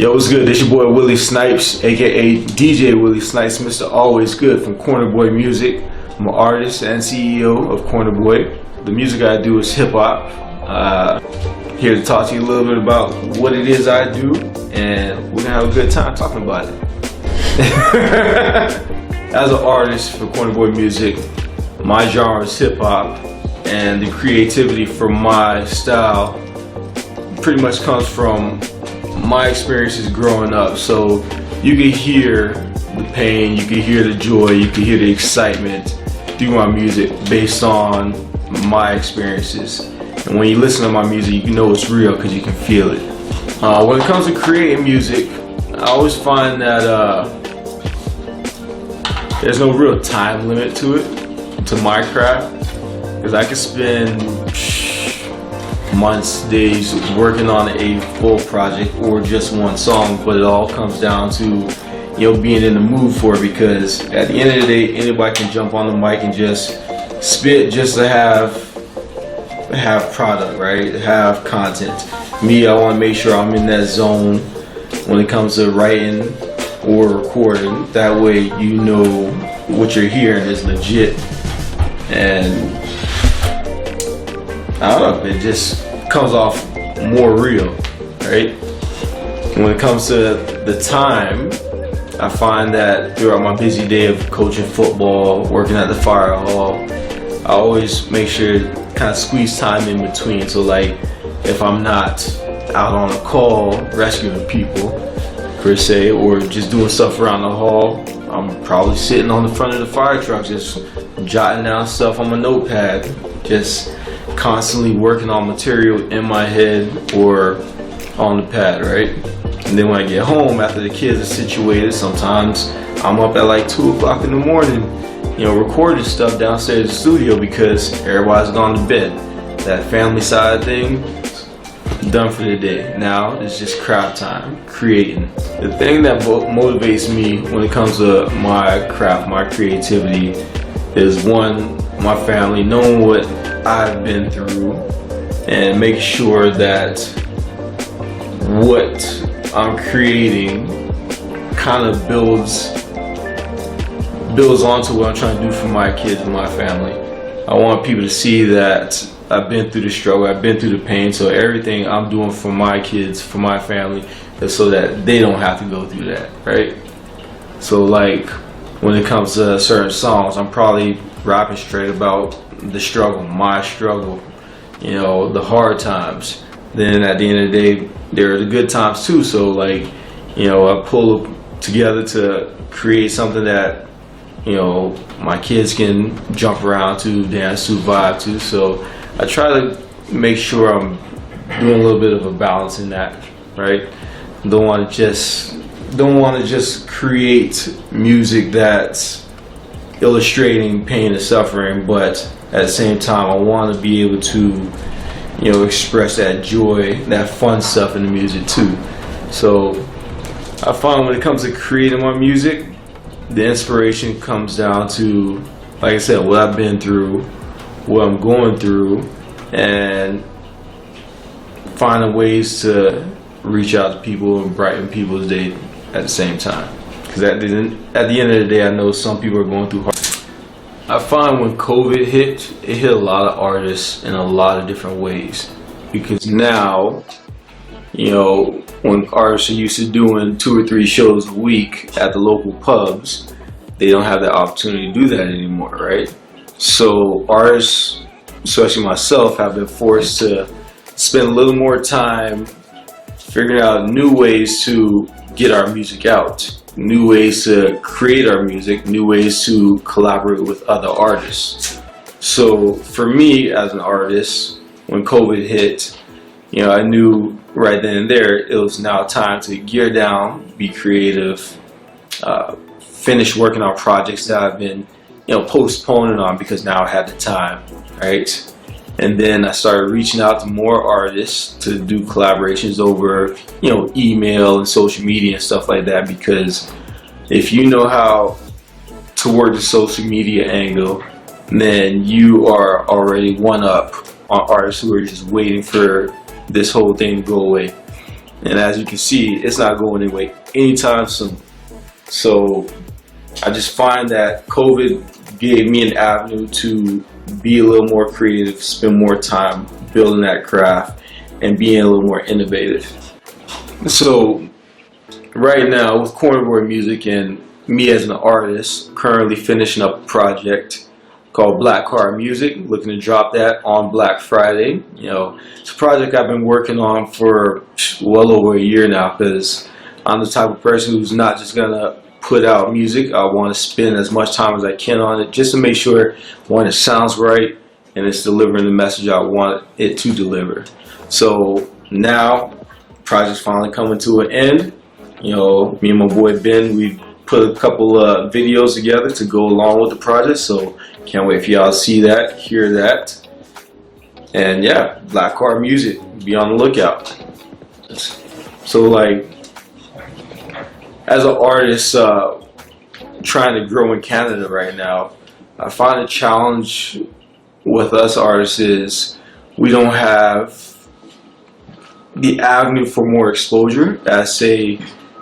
Yo, what's good? This your boy Willy Snypes, aka DJ Willy Snypes, Mr. Always Good from Corner Boy Music. I'm an artist and CEO of Corner Boy. The music I do is hip hop. Here to talk to you a little bit about what it is I do, and we're gonna have a good time talking about it. As an artist for Corner Boy Music, my genre is hip hop, and the creativity for my style pretty much comes from my experiences growing up. So you can hear the pain, you can hear the joy, you can hear the excitement through my music based on my experiences. And when you listen to my music, you know it's real because you can feel it. When it comes to creating music, I always find that there's no real time limit to it, to my craft, because I can spend months, days working on a full project or just one song, but it all comes down to being in the mood for it, because at the end of the day, anybody can jump on the mic and just spit just to have product, right? Have content. Me, I want to make sure I'm in that zone when it comes to writing or recording. That way you know what you're hearing is legit, and I don't know, it just comes off more real, right? When it comes to the time, I find that throughout my busy day of coaching football, working at the fire hall, I always make sure to kind of squeeze time in between. So like, if I'm not out on a call rescuing people per se, or just doing stuff around the hall, I'm probably sitting on the front of the fire truck just jotting down stuff on my notepad, just constantly working on material in my head or on the pad, right? And then when I get home after the kids are situated, sometimes I'm up at like 2 o'clock in the morning, recording stuff downstairs in the studio because everybody's gone to bed. That family side thing, done for the day. Now it's just craft time, creating. The thing that motivates me when it comes to my craft, my creativity, is one, my family, knowing what I've been through and making sure that what I'm creating kind of builds onto what I'm trying to do for my kids and my family. I want people to see that I've been through the struggle, I've been through the pain, so everything I'm doing for my kids, for my family, is so that they don't have to go through that, right? So like, when it comes to certain songs, I'm probably rapping straight about the struggle, my struggle, the hard times. Then at the end of the day, there are the good times too. So like, I pull together to create something that, my kids can jump around to, dance to, vibe to. So I try to make sure I'm doing a little bit of a balance in that, right? Don't want to just create music that's illustrating pain and suffering, but at the same time I want to be able to express that joy, that fun stuff in the music too. So I find when it comes to creating my music, the inspiration comes down to, like I said, what I've been through, what I'm going through, and finding ways to reach out to people and brighten people's day at the same time. Because at the end of the day, I know some people are going through hard. I find when COVID hit, it hit a lot of artists in a lot of different ways. Because now, when artists are used to doing 2 or 3 shows a week at the local pubs, they don't have the opportunity to do that anymore, right? So artists, especially myself, have been forced to spend a little more time figuring out new ways to get our music out, new ways to create our music, new ways to collaborate with other artists. So for me as an artist, when COVID hit, I knew right then and there it was now time to gear down, be creative, finish working on projects that I've been postponing on because now I had the time, right? And then I started reaching out to more artists to do collaborations over, email and social media and stuff like that, because if you know how to work the social media angle, then you are already one up on artists who are just waiting for this whole thing to go away. and as you can see, it's not going away anytime soon. So I just find that COVID gave me an avenue to be a little more creative, spend more time building that craft, and being a little more innovative. So right now with cornerboard music and me as an artist, currently finishing up a project called Black Card Music, looking to drop that on Black Friday. You know, it's a project I've been working on for well over a year now, because I'm the type of person who's not just gonna put out music. I want to spend as much time as I can on it, just to make sure, one, it sounds right and it's delivering the message I want it to deliver. So now, the project's finally coming to an end. You know, me and my boy Ben, we put a couple of videos together to go along with the project, so can't wait for y'all to see that, hear that. And yeah, Black Card Music, be on the lookout. So like, as an artist trying to grow in Canada right now, I find a challenge with us artists is we don't have the avenue for more exposure as, say,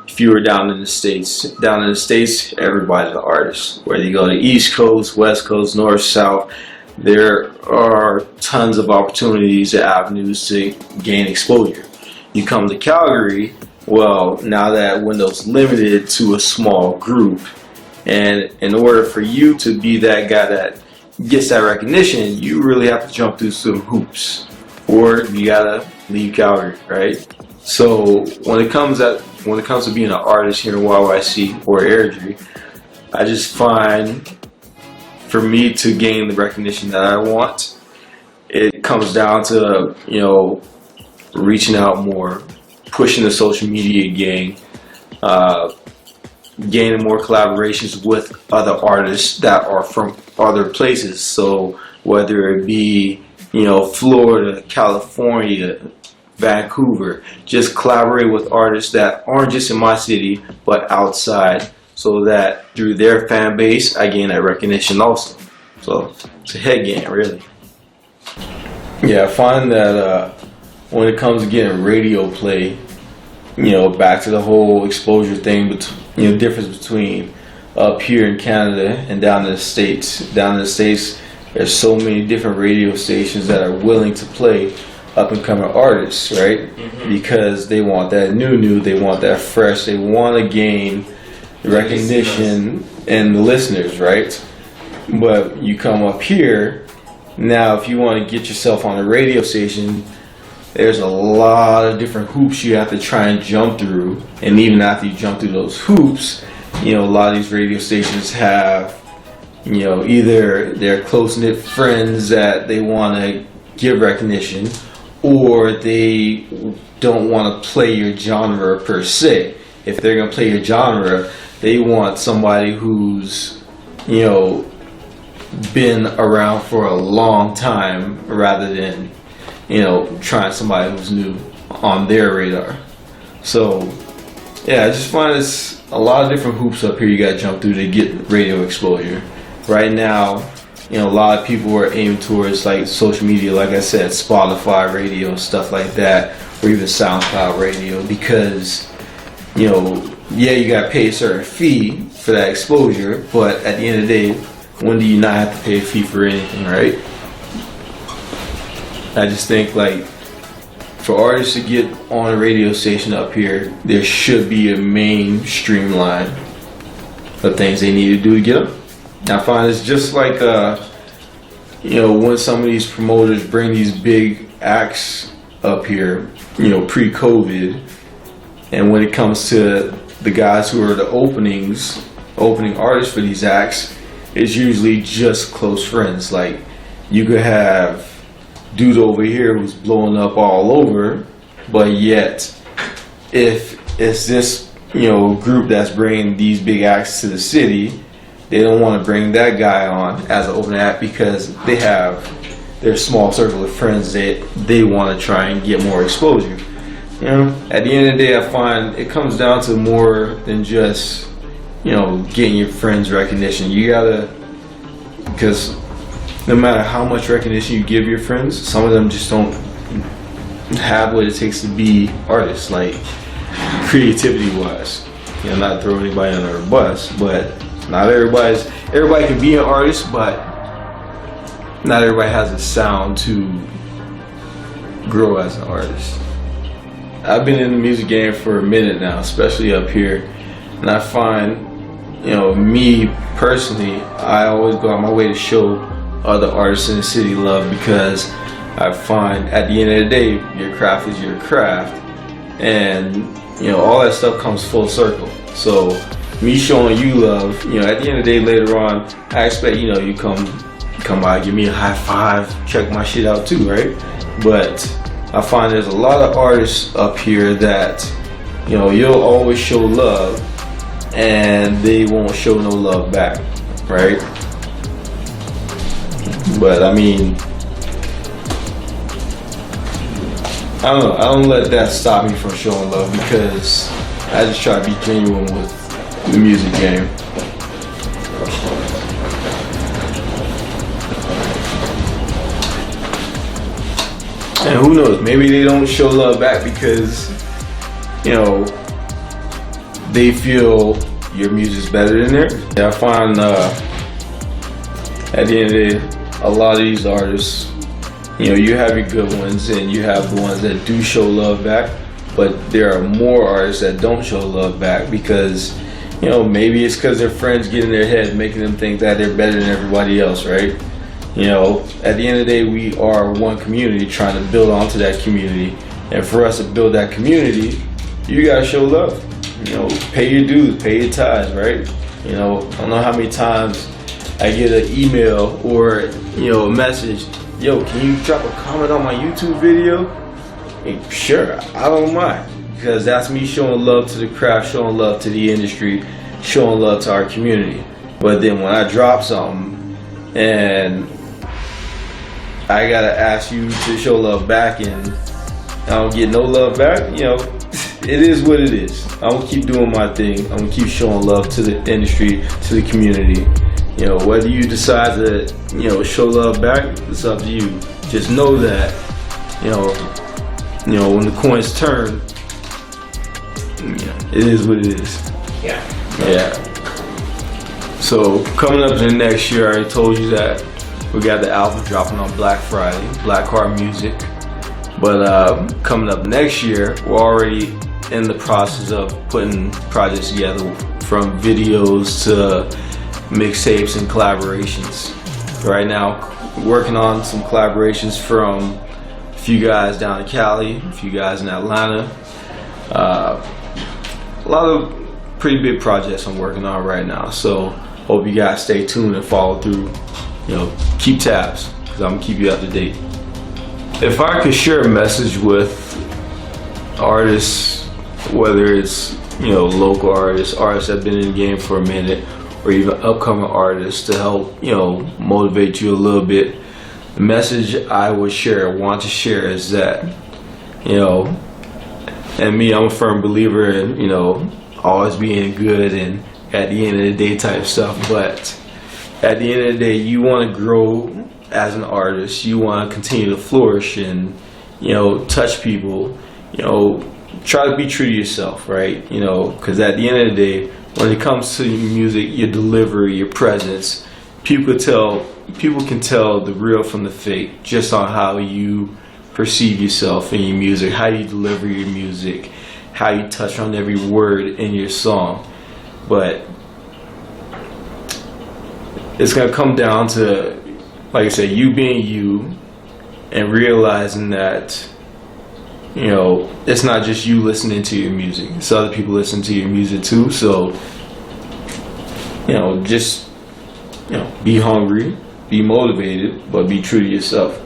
if you were down in the States. Down in the States, everybody's an artist. Whether you go to East Coast, West Coast, North, South, there are tons of opportunities and avenues to gain exposure. You come to Calgary, well, now that window's limited to a small group, and in order for you to be that guy that gets that recognition, you really have to jump through some hoops, or you gotta leave Calgary, right? So when it comes to being an artist here in YYC or Airdrie, I just find, for me to gain the recognition that I want, it comes down to, you know, reaching out more, pushing the social media game, gaining more collaborations with other artists that are from other places. So whether it be, you know, Florida, California, Vancouver, just collaborate with artists that aren't just in my city but outside, so that through their fan base I gain that recognition also. So it's a head game, really. Yeah, I find that when it comes to getting radio play, you know, back to the whole exposure thing, but you know, difference between up here in Canada and down in the States. Down in the States, there's so many different radio stations that are willing to play up and coming artists, right? Because they want that new, they want that fresh, they want to gain the recognition and the listeners, right? But you come up here, now if you want to get yourself on a radio station, there's a lot of different hoops you have to try and jump through. And even after you jump through those hoops, you know, a lot of these radio stations have, you know, either they're close-knit friends that they want to give recognition, or they don't want to play your genre per se. If they're going to play your genre, they want somebody who's, you know, been around for a long time, rather than, you know, trying somebody who's new on their radar. So yeah, I just find it's a lot of different hoops up here you got to jump through to get radio exposure. Right now, you know, a lot of people are aiming towards like social media, like I said, Spotify radio and stuff like that, or even SoundCloud radio, because, you know, yeah, you got to pay a certain fee for that exposure, but at the end of the day, when do you not have to pay a fee for anything, right? I just think, like, for artists to get on a radio station up here, there should be a main streamline of things they need to do to get them. I find it's just like, you know, when some of these promoters bring these big acts up here, you know, pre-COVID, and when it comes to the guys who are the opening artists for these acts, it's usually just close friends. Like, you could have dude over here who's blowing up all over, but yet if it's this, you know, group that's bringing these big acts to the city, they don't want to bring that guy on as an opening act because they have their small circle of friends that they want to try and get more exposure. You know, at the end of the day, I find it comes down to more than just, you know, getting your friends recognition. You gotta, because no matter how much recognition you give your friends, some of them just don't have what it takes to be artists, like creativity wise. You know, not throw anybody under a bus, but not everybody can be an artist, but not everybody has a sound to grow as an artist. I've been in the music game for a minute now, especially up here, and I find, you know, me personally, I always go out my way to show other artists in the city love, because I find at the end of the day, your craft is your craft, and you know, all that stuff comes full circle. So me showing you love, you know, at the end of the day, later on, I expect, you know, you come by, give me a high five, check my shit out too, right? But I find there's a lot of artists up here that, you know, you'll always show love and they won't show no love back, right? But I mean, I don't know, I don't let that stop me from showing love, because I just try to be genuine with the music game. And who knows, maybe they don't show love back because, you know, they feel your music's better than theirs. I find at the end of the day, a lot of these artists, you know, you have your good ones and you have the ones that do show love back, but there are more artists that don't show love back because, you know, maybe it's because their friends get in their head making them think that they're better than everybody else, right? You know, at the end of the day, we are one community trying to build onto that community, and for us to build that community, you gotta show love. You know, pay your dues, pay your tithes, right? You know, I don't know how many times I get an email or, you know, a message, yo, can you drop a comment on my YouTube video? And sure, I don't mind, because that's me showing love to the craft, showing love to the industry, showing love to our community. But then when I drop something and I gotta ask you to show love back and I don't get no love back, you know, it is what it is. I'm gonna keep doing my thing. I'm gonna keep showing love to the industry, to the community. You know, whether you decide to, you know, show love back, it's up to you. Just know that, you know, when the coins turn, it is what it is. Yeah. So coming up in the next year, I already told you that we got the album dropping on Black Friday, Black Heart Music. But coming up next year, we're already in the process of putting projects together, from videos to mixtapes and collaborations. Right now, working on some collaborations from a few guys down in Cali, a few guys in Atlanta. A lot of pretty big projects I'm working on right now. So hope you guys stay tuned and follow through. You know, keep tabs, because I'm gonna keep you up to date. If I could share a message with artists, whether it's, you know, local artists that have been in the game for a minute, or even upcoming artists, to help, you know, motivate you a little bit, the message I would want to share is that, you know, and me, I'm a firm believer in, you know, always being good and at the end of the day type stuff, but at the end of the day, you want to grow as an artist, you want to continue to flourish and, you know, touch people, you know, try to be true to yourself, right? You know, because at the end of the day, when it comes to your music, your delivery, your presence, people can tell the real from the fake just on how you perceive yourself in your music, how you deliver your music, how you touch on every word in your song. But it's gonna come down to, like I said, you being you and realizing that, you know, it's not just you listening to your music, it's other people listening to your music too. So, you know, just, you know, be hungry, be motivated, but be true to yourself.